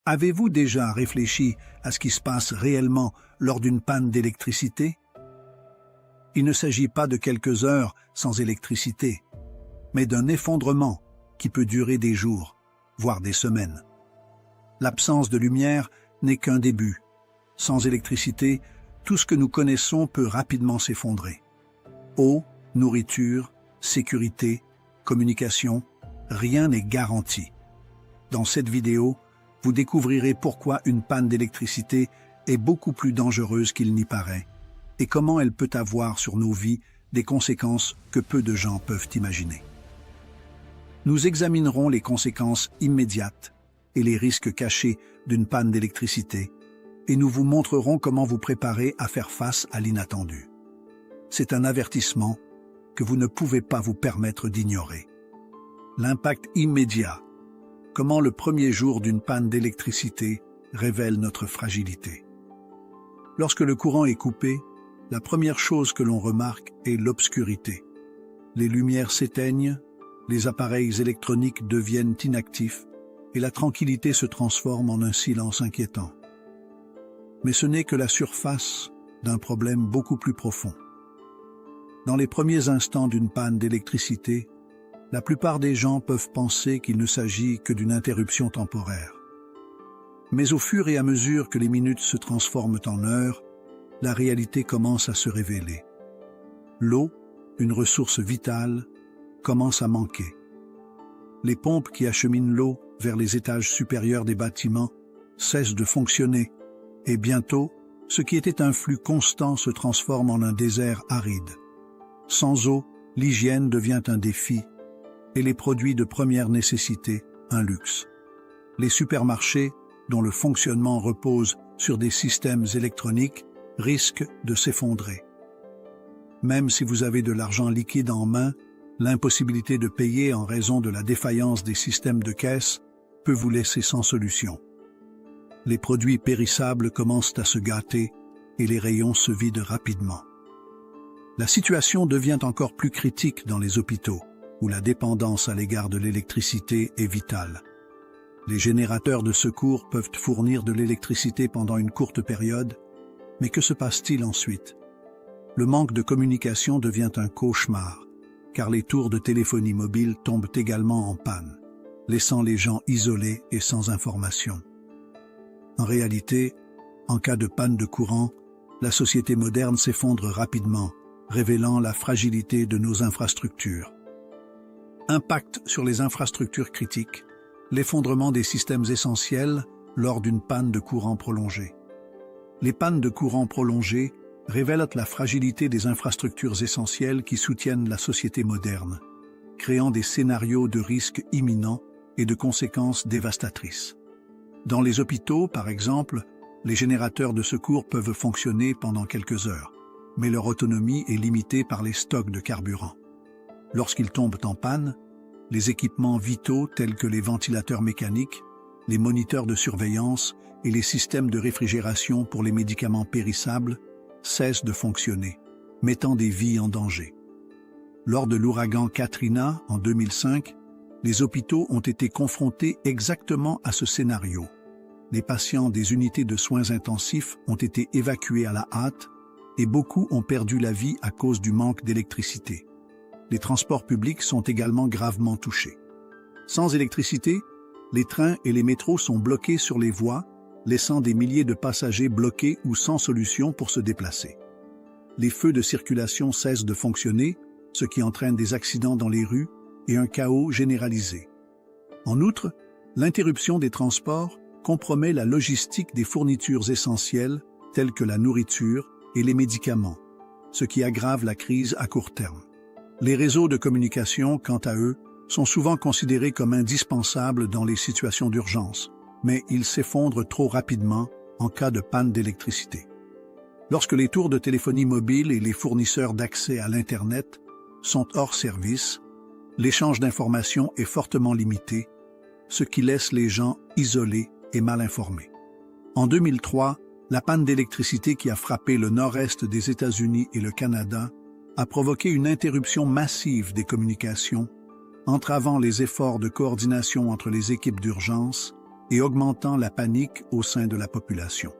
Avez-vous déjà réfléchi à ce qui se passe réellement lors d'une panne d'électricité? Il ne s'agit pas de quelques heures sans électricité, mais d'un effondrement qui peut durer des jours, voire des semaines. L'absence de lumière n'est qu'un début. Sans électricité, tout ce que nous connaissons peut rapidement s'effondrer. Eau, nourriture, sécurité, communication, rien n'est garanti. Dans cette vidéo, vous découvrirez pourquoi une panne d'électricité est beaucoup plus dangereuse qu'il n'y paraît et comment elle peut avoir sur nos vies des conséquences que peu de gens peuvent imaginer. Nous examinerons les conséquences immédiates et les risques cachés d'une panne d'électricité et nous vous montrerons comment vous préparer à faire face à l'inattendu. C'est un avertissement que vous ne pouvez pas vous permettre d'ignorer. L'impact immédiat. Comment le premier jour d'une panne d'électricité révèle notre fragilité. Lorsque le courant est coupé, la première chose que l'on remarque est l'obscurité. Les lumières s'éteignent, les appareils électroniques deviennent inactifs et la tranquillité se transforme en un silence inquiétant. Mais ce n'est que la surface d'un problème beaucoup plus profond. Dans les premiers instants d'une panne d'électricité, la plupart des gens peuvent penser qu'il ne s'agit que d'une interruption temporaire. Mais au fur et à mesure que les minutes se transforment en heures, la réalité commence à se révéler. L'eau, une ressource vitale, commence à manquer. Les pompes qui acheminent l'eau vers les étages supérieurs des bâtiments cessent de fonctionner et bientôt, ce qui était un flux constant se transforme en un désert aride. Sans eau, l'hygiène devient un défi et les produits de première nécessité un luxe. Les supermarchés, dont le fonctionnement repose sur des systèmes électroniques, risquent de s'effondrer. Même si vous avez de l'argent liquide en main, l'impossibilité de payer en raison de la défaillance des systèmes de caisse peut vous laisser sans solution. Les produits périssables commencent à se gâter et les rayons se vident rapidement. La situation devient encore plus critique dans les hôpitaux, où la dépendance à l'égard de l'électricité est vitale. Les générateurs de secours peuvent fournir de l'électricité pendant une courte période, mais que se passe-t-il ensuite? Le manque de communication devient un cauchemar, car les tours de téléphonie mobile tombent également en panne, laissant les gens isolés et sans information. En réalité, en cas de panne de courant, la société moderne s'effondre rapidement, révélant la fragilité de nos infrastructures. Impact sur les infrastructures critiques, l'effondrement des systèmes essentiels lors d'une panne de courant prolongée. Les pannes de courant prolongées révèlent la fragilité des infrastructures essentielles qui soutiennent la société moderne, créant des scénarios de risques imminents et de conséquences dévastatrices. Dans les hôpitaux, par exemple, les générateurs de secours peuvent fonctionner pendant quelques heures, mais leur autonomie est limitée par les stocks de carburant. Lorsqu'ils tombent en panne, les équipements vitaux tels que les ventilateurs mécaniques, les moniteurs de surveillance et les systèmes de réfrigération pour les médicaments périssables cessent de fonctionner, mettant des vies en danger. Lors de l'ouragan Katrina en 2005, les hôpitaux ont été confrontés exactement à ce scénario. Les patients des unités de soins intensifs ont été évacués à la hâte et beaucoup ont perdu la vie à cause du manque d'électricité. Les transports publics sont également gravement touchés. Sans électricité, les trains et les métros sont bloqués sur les voies, laissant des milliers de passagers bloqués ou sans solution pour se déplacer. Les feux de circulation cessent de fonctionner, ce qui entraîne des accidents dans les rues et un chaos généralisé. En outre, l'interruption des transports compromet la logistique des fournitures essentielles telles que la nourriture et les médicaments, ce qui aggrave la crise à court terme. Les réseaux de communication, quant à eux, sont souvent considérés comme indispensables dans les situations d'urgence, mais ils s'effondrent trop rapidement en cas de panne d'électricité. Lorsque les tours de téléphonie mobile et les fournisseurs d'accès à l'Internet sont hors service, l'échange d'informations est fortement limité, ce qui laisse les gens isolés et mal informés. En 2003, la panne d'électricité qui a frappé le nord-est des États-Unis et le Canada a provoqué une interruption massive des communications, entravant les efforts de coordination entre les équipes d'urgence et augmentant la panique au sein de la population.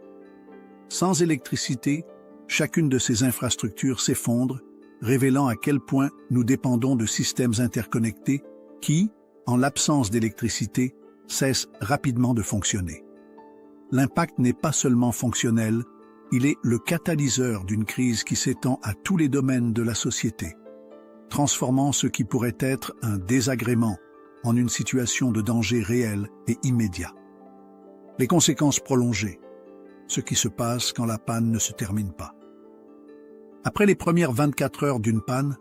Sans électricité, chacune de ces infrastructures s'effondre, révélant à quel point nous dépendons de systèmes interconnectés qui, en l'absence d'électricité, cessent rapidement de fonctionner. L'impact n'est pas seulement fonctionnel, il est le catalyseur d'une crise qui s'étend à tous les domaines de la société, transformant ce qui pourrait être un désagrément en une situation de danger réel et immédiat. Les conséquences prolongées, ce qui se passe quand la panne ne se termine pas. Après les premières 24 heures d'une panne,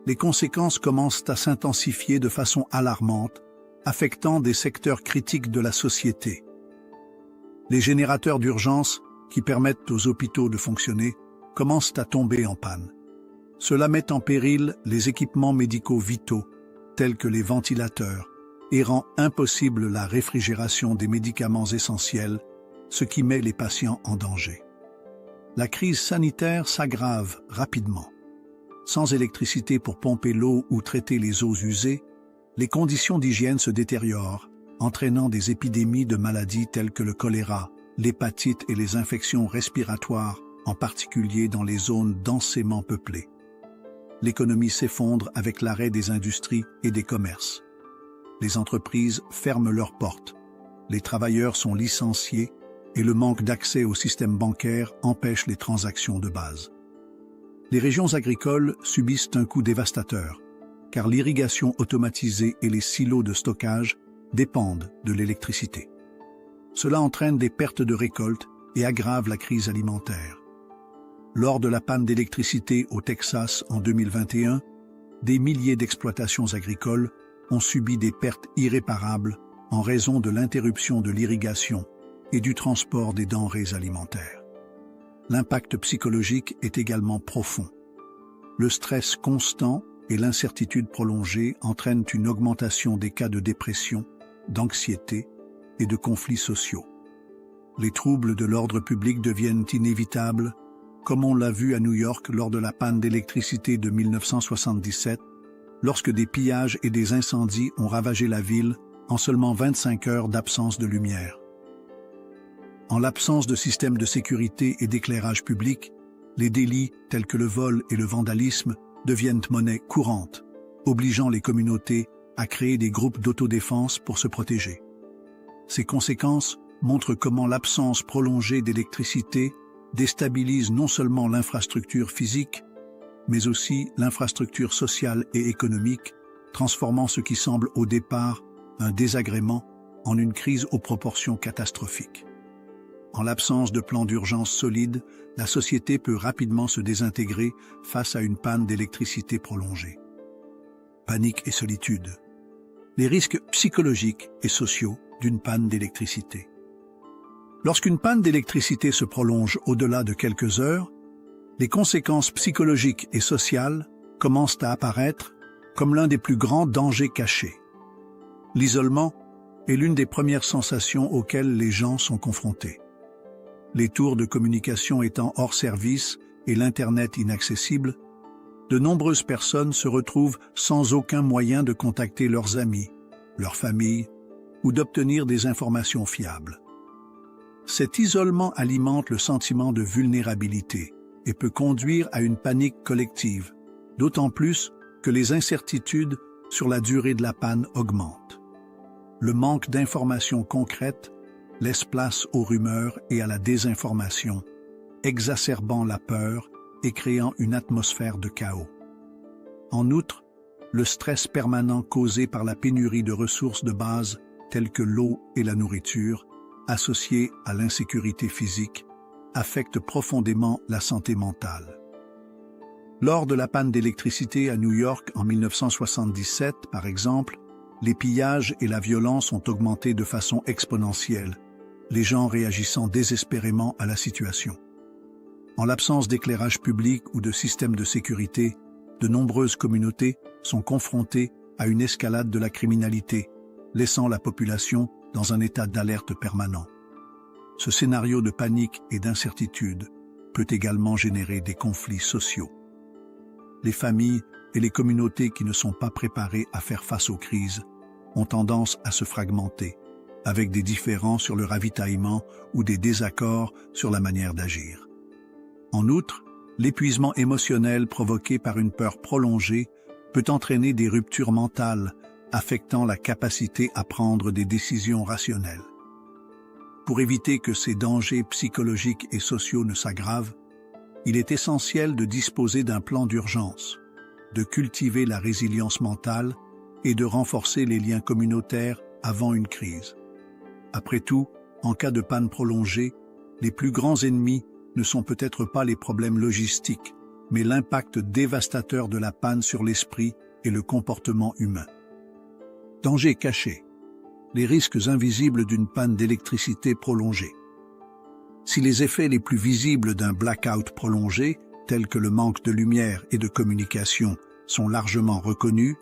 les conséquences commencent à s'intensifier de façon alarmante, affectant des secteurs critiques de la société. Les générateurs d'urgence, qui permettent aux hôpitaux de fonctionner, commencent à tomber en panne. Cela met en péril les équipements médicaux vitaux, tels que les ventilateurs, et rend impossible la réfrigération des médicaments essentiels, ce qui met les patients en danger. La crise sanitaire s'aggrave rapidement. Sans électricité pour pomper l'eau ou traiter les eaux usées, les conditions d'hygiène se détériorent, entraînant des épidémies de maladies telles que le choléra, l'hépatite et les infections respiratoires, en particulier dans les zones densément peuplées. L'économie s'effondre avec l'arrêt des industries et des commerces. Les entreprises ferment leurs portes, les travailleurs sont licenciés et le manque d'accès au système bancaire empêche les transactions de base. Les régions agricoles subissent un coup dévastateur, car l'irrigation automatisée et les silos de stockage dépendent de l'électricité. Cela entraîne des pertes de récoltes et aggrave la crise alimentaire. Lors de la panne d'électricité au Texas en 2021, des milliers d'exploitations agricoles ont subi des pertes irréparables en raison de l'interruption de l'irrigation et du transport des denrées alimentaires. L'impact psychologique est également profond. Le stress constant et l'incertitude prolongée entraînent une augmentation des cas de dépression, d'anxiété et de conflits sociaux. Les troubles de l'ordre public deviennent inévitables, comme on l'a vu à New York lors de la panne d'électricité de 1977, lorsque des pillages et des incendies ont ravagé la ville en seulement 25 heures d'absence de lumière. En l'absence de systèmes de sécurité et d'éclairage public, les délits tels que le vol et le vandalisme deviennent monnaie courante, obligeant les communautés à créer des groupes d'autodéfense pour se protéger. Ces conséquences montrent comment l'absence prolongée d'électricité déstabilise non seulement l'infrastructure physique, mais aussi l'infrastructure sociale et économique, transformant ce qui semble au départ un désagrément en une crise aux proportions catastrophiques. En l'absence de plan d'urgence solide, la société peut rapidement se désintégrer face à une panne d'électricité prolongée. Panique et solitude. Les risques psychologiques et sociaux d'une panne d'électricité. Lorsqu'une panne d'électricité se prolonge au-delà de quelques heures, les conséquences psychologiques et sociales commencent à apparaître comme l'un des plus grands dangers cachés. L'isolement est l'une des premières sensations auxquelles les gens sont confrontés. Les tours de communication étant hors service et l'Internet inaccessible, de nombreuses personnes se retrouvent sans aucun moyen de contacter leurs amis, leur famille ou d'obtenir des informations fiables. Cet isolement alimente le sentiment de vulnérabilité et peut conduire à une panique collective, d'autant plus que les incertitudes sur la durée de la panne augmentent. Le manque d'informations concrètes laisse place aux rumeurs et à la désinformation, exacerbant la peur et créant une atmosphère de chaos. En outre, le stress permanent causé par la pénurie de ressources de base telles que l'eau et la nourriture, associé à l'insécurité physique, affecte profondément la santé mentale. Lors de la panne d'électricité à New York en 1977, par exemple, les pillages et la violence ont augmenté de façon exponentielle, les gens réagissant désespérément à la situation. En l'absence d'éclairage public ou de système de sécurité, de nombreuses communautés sont confrontées à une escalade de la criminalité, laissant la population dans un état d'alerte permanent. Ce scénario de panique et d'incertitude peut également générer des conflits sociaux. Les familles et les communautés qui ne sont pas préparées à faire face aux crises ont tendance à se fragmenter, avec des différends sur le ravitaillement ou des désaccords sur la manière d'agir. En outre, l'épuisement émotionnel provoqué par une peur prolongée peut entraîner des ruptures mentales, affectant la capacité à prendre des décisions rationnelles. Pour éviter que ces dangers psychologiques et sociaux ne s'aggravent, il est essentiel de disposer d'un plan d'urgence, de cultiver la résilience mentale et de renforcer les liens communautaires avant une crise. Après tout, en cas de panne prolongée, les plus grands ennemis ne sont peut-être pas les problèmes logistiques, mais l'impact dévastateur de la panne sur l'esprit et le comportement humain. Danger caché. Les risques invisibles d'une panne d'électricité prolongée. Si les effets les plus visibles d'un blackout prolongé, tels que le manque de lumière et de communication, sont largement reconnus,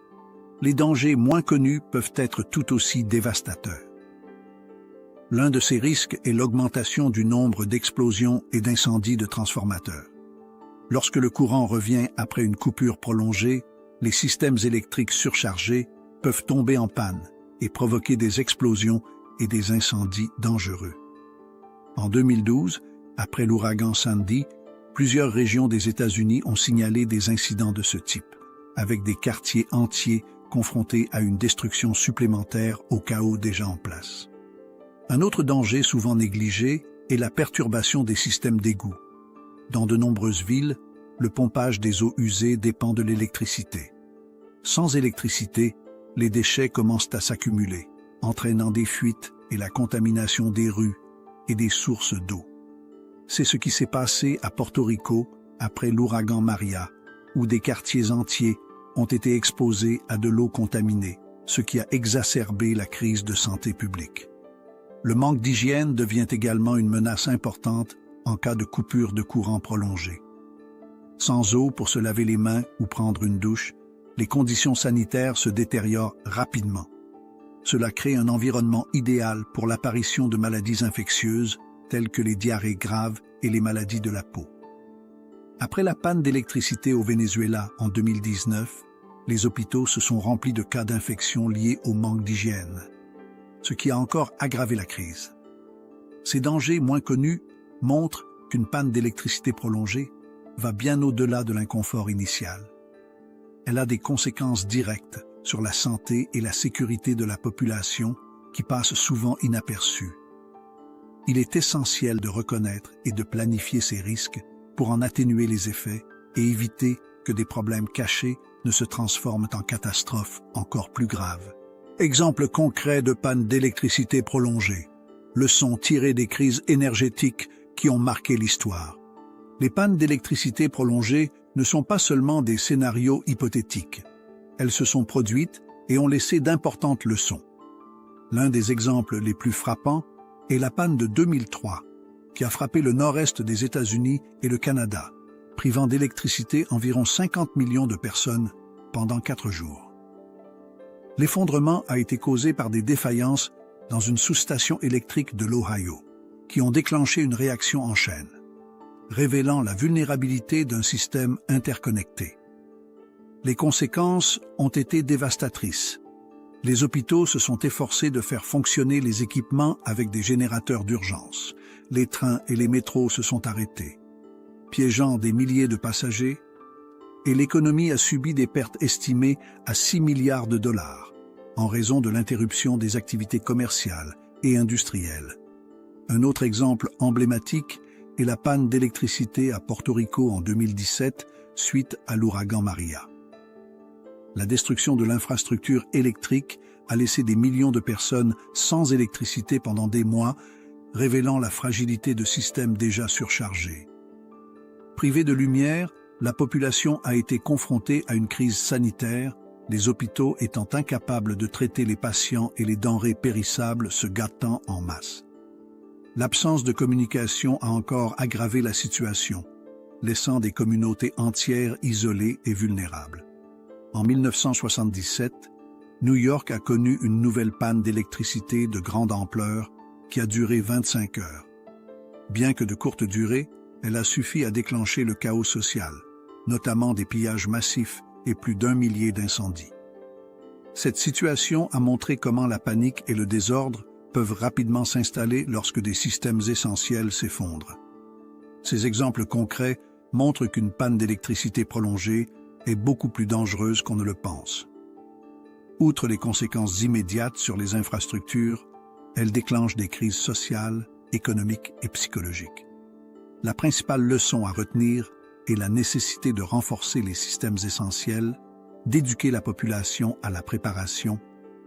les dangers moins connus peuvent être tout aussi dévastateurs. L'un de ces risques est l'augmentation du nombre d'explosions et d'incendies de transformateurs. Lorsque le courant revient après une coupure prolongée, les systèmes électriques surchargés peuvent tomber en panne et provoquer des explosions et des incendies dangereux. En 2012, après l'ouragan Sandy, plusieurs régions des États-Unis ont signalé des incidents de ce type, avec des quartiers entiers confrontés à une destruction supplémentaire au chaos déjà en place. Un autre danger souvent négligé est la perturbation des systèmes d'égouts. Dans de nombreuses villes, le pompage des eaux usées dépend de l'électricité. Sans électricité, les déchets commencent à s'accumuler, entraînant des fuites et la contamination des rues et des sources d'eau. C'est ce qui s'est passé à Porto Rico après l'ouragan Maria, où des quartiers entiers ont été exposés à de l'eau contaminée, ce qui a exacerbé la crise de santé publique. Le manque d'hygiène devient également une menace importante en cas de coupure de courant prolongée. Sans eau pour se laver les mains ou prendre une douche, les conditions sanitaires se détériorent rapidement. Cela crée un environnement idéal pour l'apparition de maladies infectieuses telles que les diarrhées graves et les maladies de la peau. Après la panne d'électricité au Venezuela en 2019, les hôpitaux se sont remplis de cas d'infection liés au manque d'hygiène, ce qui a encore aggravé la crise. Ces dangers moins connus montrent qu'une panne d'électricité prolongée va bien au-delà de l'inconfort initial. Elle a des conséquences directes sur la santé et la sécurité de la population qui passent souvent inaperçues. Il est essentiel de reconnaître et de planifier ces risques pour en atténuer les effets et éviter que des problèmes cachés ne se transforment en catastrophes encore plus graves. Exemple concret de panne d'électricité prolongée. Leçon tirée des crises énergétiques qui ont marqué l'histoire. Les pannes d'électricité prolongées ne sont pas seulement des scénarios hypothétiques. Elles se sont produites et ont laissé d'importantes leçons. L'un des exemples les plus frappants est la panne de 2003, qui a frappé le nord-est des États-Unis et le Canada, privant d'électricité environ 50 millions de personnes pendant 4 jours. L'effondrement a été causé par des défaillances dans une sous-station électrique de l'Ohio, qui ont déclenché une réaction en chaîne, révélant la vulnérabilité d'un système interconnecté. Les conséquences ont été dévastatrices. Les hôpitaux se sont efforcés de faire fonctionner les équipements avec des générateurs d'urgence. Les trains et les métros se sont arrêtés, piégeant des milliers de passagers, et l'économie a subi des pertes estimées à 6 milliards de dollars en raison de l'interruption des activités commerciales et industrielles. Un autre exemple emblématique est la panne d'électricité à Porto Rico en 2017 suite à l'ouragan Maria. La destruction de l'infrastructure électrique a laissé des millions de personnes sans électricité pendant des mois, révélant la fragilité de systèmes déjà surchargés. Privée de lumière, la population a été confrontée à une crise sanitaire, les hôpitaux étant incapables de traiter les patients et les denrées périssables se gâtant en masse. L'absence de communication a encore aggravé la situation, laissant des communautés entières isolées et vulnérables. En 1977, New York a connu une nouvelle panne d'électricité de grande ampleur qui a duré 25 heures. Bien que de courte durée, elle a suffi à déclencher le chaos social, notamment des pillages massifs et plus d'1 millier d'incendies. Cette situation a montré comment la panique et le désordre peuvent rapidement s'installer lorsque des systèmes essentiels s'effondrent. Ces exemples concrets montrent qu'une panne d'électricité prolongée est beaucoup plus dangereuse qu'on ne le pense. Outre les conséquences immédiates sur les infrastructures, elle déclenche des crises sociales, économiques et psychologiques. La principale leçon à retenir est la nécessité de renforcer les systèmes essentiels, d'éduquer la population à la préparation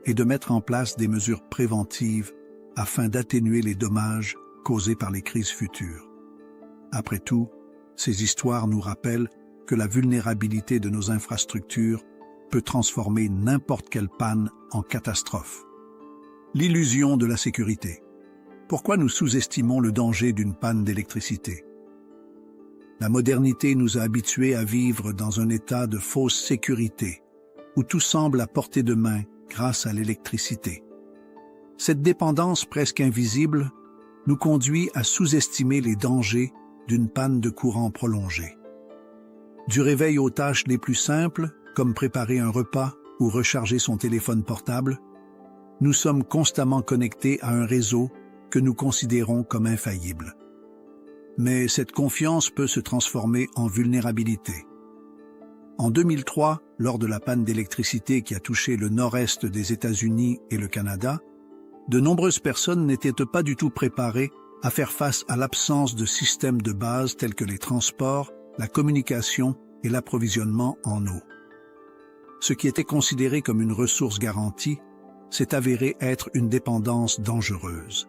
et de mettre en place des mesures préventives afin d'atténuer les dommages causés par les crises futures. Après tout, ces histoires nous rappellent que la vulnérabilité de nos infrastructures peut transformer n'importe quelle panne en catastrophe. L'illusion de la sécurité. Pourquoi nous sous-estimons le danger d'une panne d'électricité? La modernité nous a habitués à vivre dans un état de fausse sécurité, où tout semble à portée de main grâce à l'électricité. Cette dépendance presque invisible nous conduit à sous-estimer les dangers d'une panne de courant prolongée. Du réveil aux tâches les plus simples, comme préparer un repas ou recharger son téléphone portable, nous sommes constamment connectés à un réseau que nous considérons comme infaillible. Mais cette confiance peut se transformer en vulnérabilité. En 2003, lors de la panne d'électricité qui a touché le nord-est des États-Unis et le Canada, de nombreuses personnes n'étaient pas du tout préparées à faire face à l'absence de systèmes de base tels que les transports, la communication et l'approvisionnement en eau. Ce qui était considéré comme une ressource garantie s'est avéré être une dépendance dangereuse.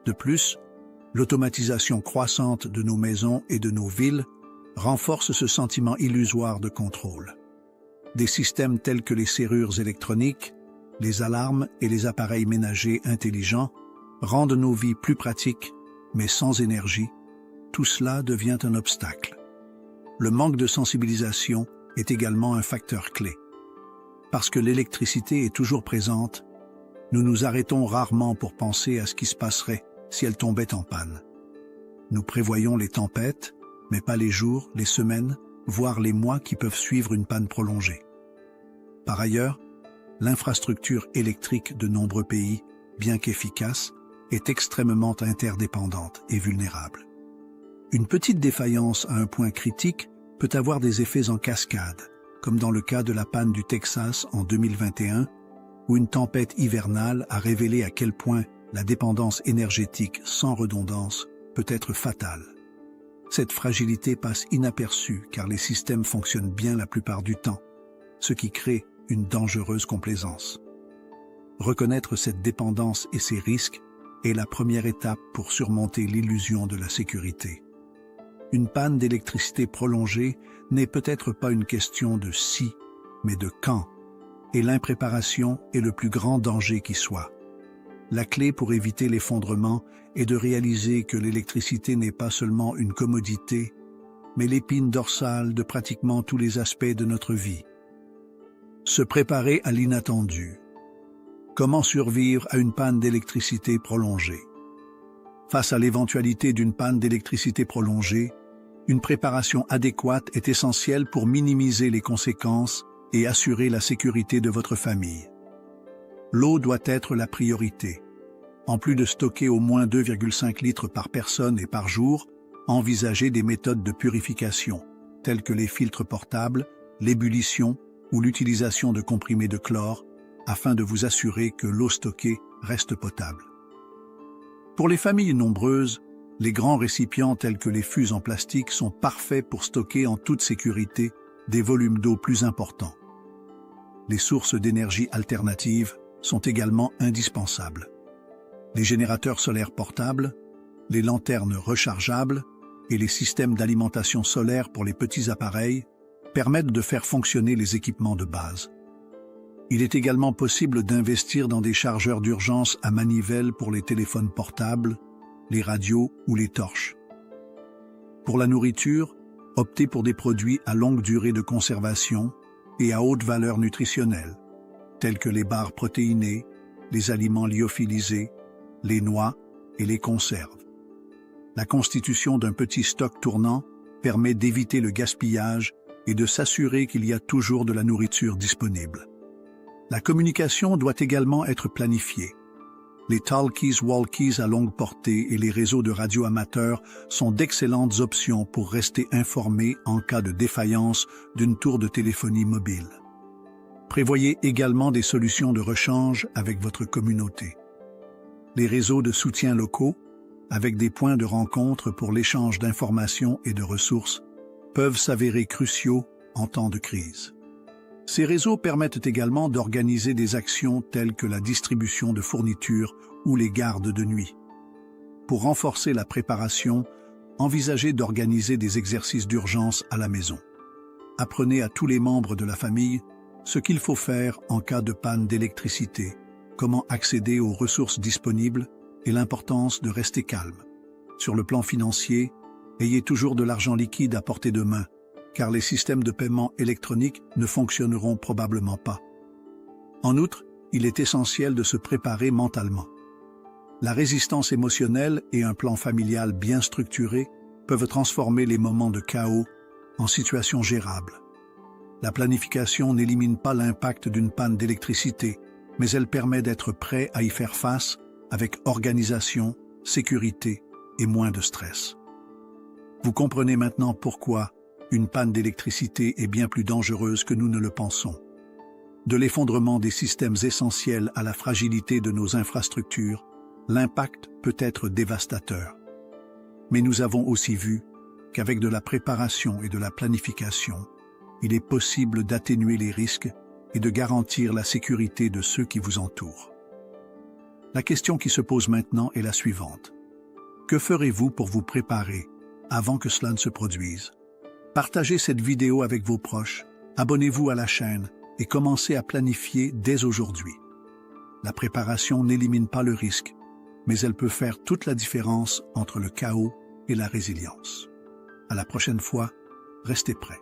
De plus, l'automatisation croissante de nos maisons et de nos villes renforce ce sentiment illusoire de contrôle. Des systèmes tels que les serrures électroniques, les alarmes et les appareils ménagers intelligents rendent nos vies plus pratiques, mais sans énergie, tout cela devient un obstacle. Le manque de sensibilisation est également un facteur clé. Parce que l'électricité est toujours présente, nous nous arrêtons rarement pour penser à ce qui se passerait si elle tombait en panne. Nous prévoyons les tempêtes, mais pas les jours, les semaines, voire les mois qui peuvent suivre une panne prolongée. Par ailleurs, l'infrastructure électrique de nombreux pays, bien qu'efficace, est extrêmement interdépendante et vulnérable. Une petite défaillance à un point critique peut avoir des effets en cascade, comme dans le cas de la panne du Texas en 2021, où une tempête hivernale a révélé à quel point la dépendance énergétique sans redondance peut être fatale. Cette fragilité passe inaperçue car les systèmes fonctionnent bien la plupart du temps, ce qui crée une dangereuse complaisance. Reconnaître cette dépendance et ses risques est la première étape pour surmonter l'illusion de la sécurité. Une panne d'électricité prolongée n'est peut-être pas une question de si, mais de quand, et l'impréparation est le plus grand danger qui soit. La clé pour éviter l'effondrement est de réaliser que l'électricité n'est pas seulement une commodité, mais l'épine dorsale de pratiquement tous les aspects de notre vie. Se préparer à l'inattendu. Comment survivre à une panne d'électricité prolongée? Face à l'éventualité d'une panne d'électricité prolongée, une préparation adéquate est essentielle pour minimiser les conséquences et assurer la sécurité de votre famille. L'eau doit être la priorité. En plus de stocker au moins 2,5 litres par personne et par jour, envisagez des méthodes de purification, telles que les filtres portables, l'ébullition ou l'utilisation de comprimés de chlore, afin de vous assurer que l'eau stockée reste potable. Pour les familles nombreuses, les grands récipients tels que les fûts en plastique sont parfaits pour stocker en toute sécurité des volumes d'eau plus importants. Les sources d'énergie alternatives sont également indispensables. Les générateurs solaires portables, les lanternes rechargeables et les systèmes d'alimentation solaire pour les petits appareils permettent de faire fonctionner les équipements de base. Il est également possible d'investir dans des chargeurs d'urgence à manivelle pour les téléphones portables, les radios ou les torches. Pour la nourriture, optez pour des produits à longue durée de conservation et à haute valeur nutritionnelle, tels que les barres protéinées, les aliments lyophilisés, les noix et les conserves. La constitution d'un petit stock tournant permet d'éviter le gaspillage et de s'assurer qu'il y a toujours de la nourriture disponible. La communication doit également être planifiée. Les talkies-walkies à longue portée et les réseaux de radio amateurs sont d'excellentes options pour rester informé en cas de défaillance d'une tour de téléphonie mobile. Prévoyez également des solutions de rechange avec votre communauté. Les réseaux de soutien locaux, avec des points de rencontre pour l'échange d'informations et de ressources, peuvent s'avérer cruciaux en temps de crise. Ces réseaux permettent également d'organiser des actions telles que la distribution de fournitures ou les gardes de nuit. Pour renforcer la préparation, envisagez d'organiser des exercices d'urgence à la maison. Apprenez à tous les membres de la famille ce qu'il faut faire en cas de panne d'électricité, comment accéder aux ressources disponibles et l'importance de rester calme. Sur le plan financier, ayez toujours de l'argent liquide à portée de main, car les systèmes de paiement électroniques ne fonctionneront probablement pas. En outre, il est essentiel de se préparer mentalement. La résistance émotionnelle et un plan familial bien structuré peuvent transformer les moments de chaos en situations gérables. La planification n'élimine pas l'impact d'une panne d'électricité, mais elle permet d'être prêt à y faire face avec organisation, sécurité et moins de stress. Vous comprenez maintenant pourquoi une panne d'électricité est bien plus dangereuse que nous ne le pensons. De l'effondrement des systèmes essentiels à la fragilité de nos infrastructures, l'impact peut être dévastateur. Mais nous avons aussi vu qu'avec de la préparation et de la planification, il est possible d'atténuer les risques et de garantir la sécurité de ceux qui vous entourent. La question qui se pose maintenant est la suivante. Que ferez-vous pour vous préparer avant que cela ne se produise? Partagez cette vidéo avec vos proches, abonnez-vous à la chaîne et commencez à planifier dès aujourd'hui. La préparation n'élimine pas le risque, mais elle peut faire toute la différence entre le chaos et la résilience. À la prochaine fois, restez prêts.